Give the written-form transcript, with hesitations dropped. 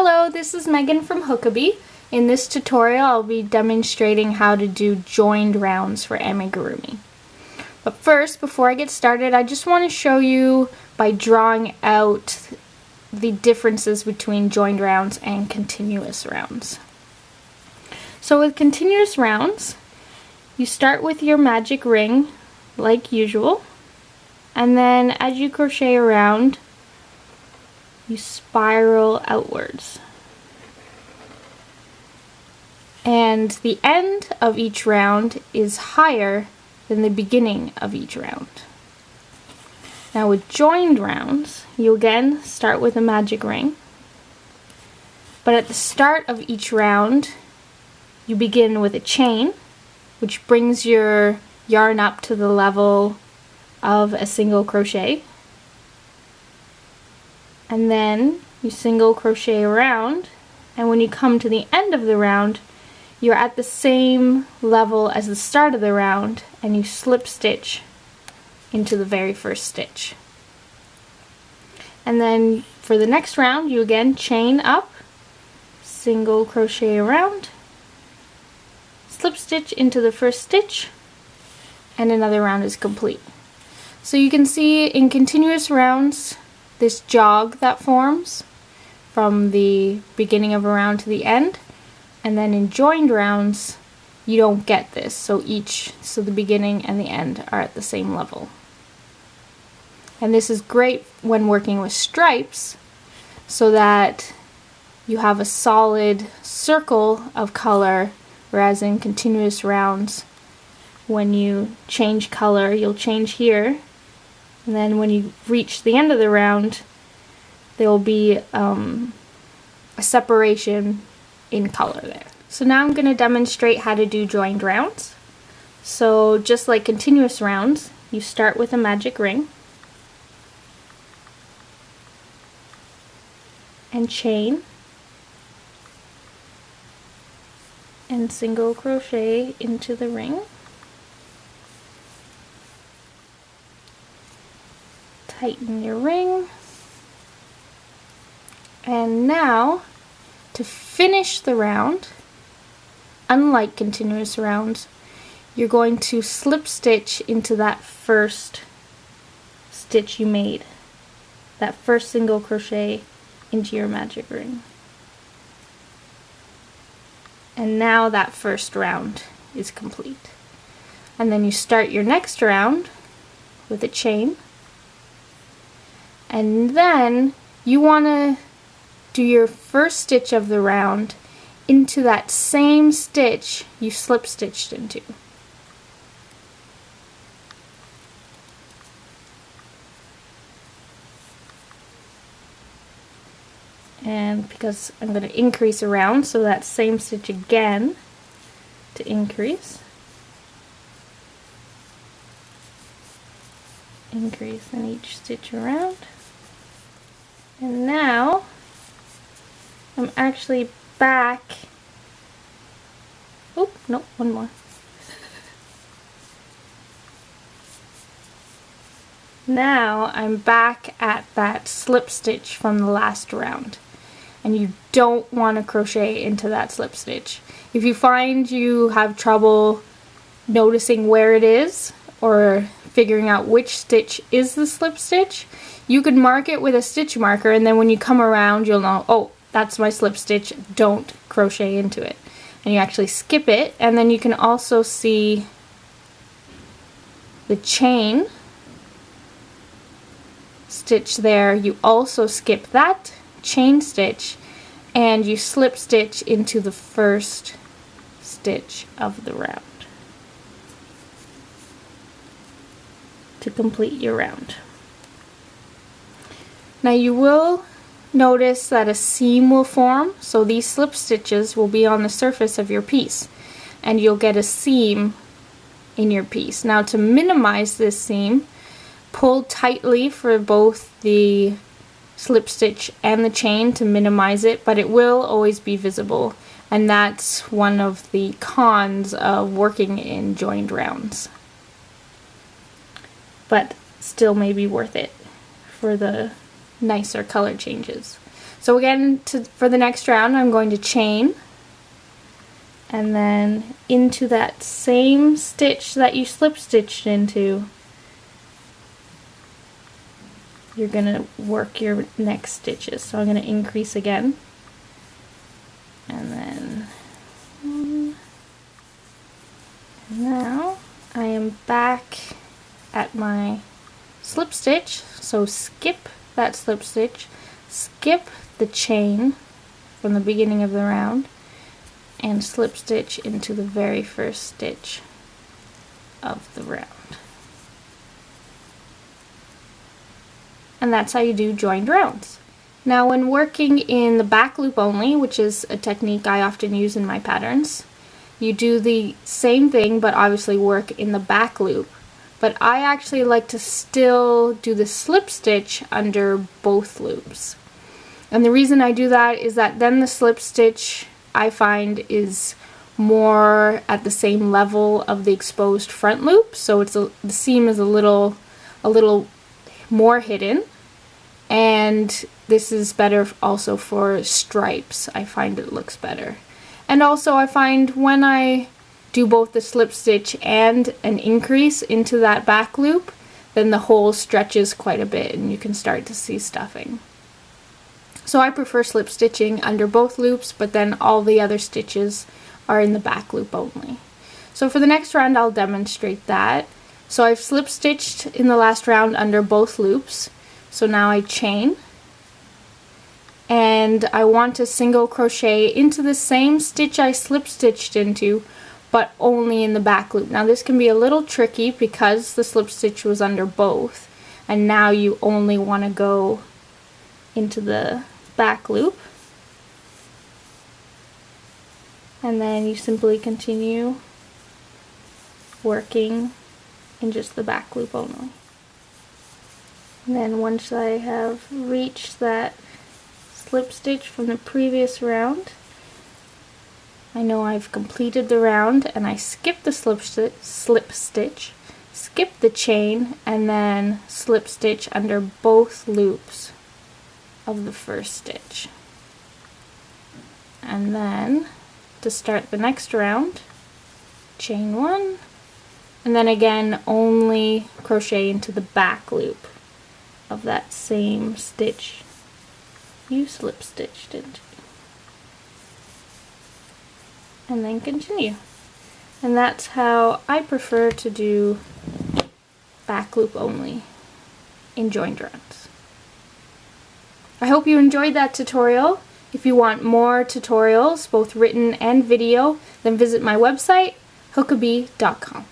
Hello, this is Megan from Hookabee. In this tutorial I'll be demonstrating how to do joined rounds for amigurumi. But first, before I get started, I just want to show you by drawing out the differences between joined rounds and continuous rounds. So with continuous rounds, you start with your magic ring like usual, and then as you crochet around, you spiral outwards. And the end of each round is higher than the beginning of each round. Now with joined rounds, you again start with a magic ring, but at the start of each round, you begin with a chain, which brings your yarn up to the level of a single crochet. And then you single crochet around, and when you come to the end of the round, you're at the same level as the start of the round, and you slip stitch into the very first stitch. And then for the next round, you again chain up, single crochet around, slip stitch into the first stitch, and another round is complete. So you can see in continuous rounds this jog that forms from the beginning of a round to the end, and then in joined rounds you don't get this, so the beginning and the end are at the same level. And this is great when working with stripes, so that you have a solid circle of color, whereas in continuous rounds, when you change color, you'll change here, and then when you reach the end of the round, there will be a separation in color there. So now I'm going to demonstrate how to do joined rounds. So just like continuous rounds, you start with a magic ring and chain and single crochet into the ring. Tighten your ring, and now to finish the round, unlike continuous rounds, you're going to slip stitch into that first stitch you made, that first single crochet into your magic ring. And now that first round is complete. And then you start your next round with a chain, and then you want to do your first stitch of the round into that same stitch you slip stitched into. And because I'm going to increase around, so that same stitch again to increase. Increase in each stitch around. And now I'm actually back. Oh, no, one more. Now I'm back at that slip stitch from the last round. And you don't want to crochet into that slip stitch. If you find you have trouble noticing where it is or figuring out which stitch is the slip stitch, you could mark it with a stitch marker, and then when you come around you'll know, oh, that's my slip stitch, don't crochet into it. And you actually skip it, and then you can also see the chain stitch there. You also skip that chain stitch and you slip stitch into the first stitch of the round to complete your round. Now you will notice that a seam will form, so these slip stitches will be on the surface of your piece and you'll get a seam in your piece. Now to minimize this seam, pull tightly for both the slip stitch and the chain to minimize it, but it will always be visible, and that's one of the cons of working in joined rounds. But still may be worth it for the nicer color changes. So again, for the next round, I'm going to chain, and then into that same stitch that you slip stitched into, you're going to work your next stitches. So I'm going to increase again, and then now I am back at my slip stitch, so skip that slip stitch, skip the chain from the beginning of the round, and slip stitch into the very first stitch of the round. And that's how you do joined rounds. Now when working in the back loop only, which is a technique I often use in my patterns, you do the same thing but obviously work in the back loop. But I actually like to still do the slip stitch under both loops. And the reason I do that is that then the slip stitch, I find, is more at the same level of the exposed front loop, so the seam is a little more hidden, and this is better also for stripes. I find it looks better. And also I find when I do both the slip stitch and an increase into that back loop, then the hole stretches quite a bit and you can start to see stuffing. So I prefer slip stitching under both loops, but then all the other stitches are in the back loop only. So for the next round I'll demonstrate that. So I've slip stitched in the last round under both loops. So now I chain, and I want to single crochet into the same stitch I slip stitched into, but only in the back loop. Now this can be a little tricky because the slip stitch was under both, and now you only want to go into the back loop, and then you simply continue working in just the back loop only. And then once I have reached that slip stitch from the previous round, I know I've completed the round, and I skip the slip stitch, skip the chain, and then slip stitch under both loops of the first stitch. And then to start the next round, chain one, and then again only crochet into the back loop of that same stitch you slip stitched into, and then continue. And that's how I prefer to do back loop only in joined rounds. I hope you enjoyed that tutorial. If you want more tutorials, both written and video, then visit my website, hookabee.com.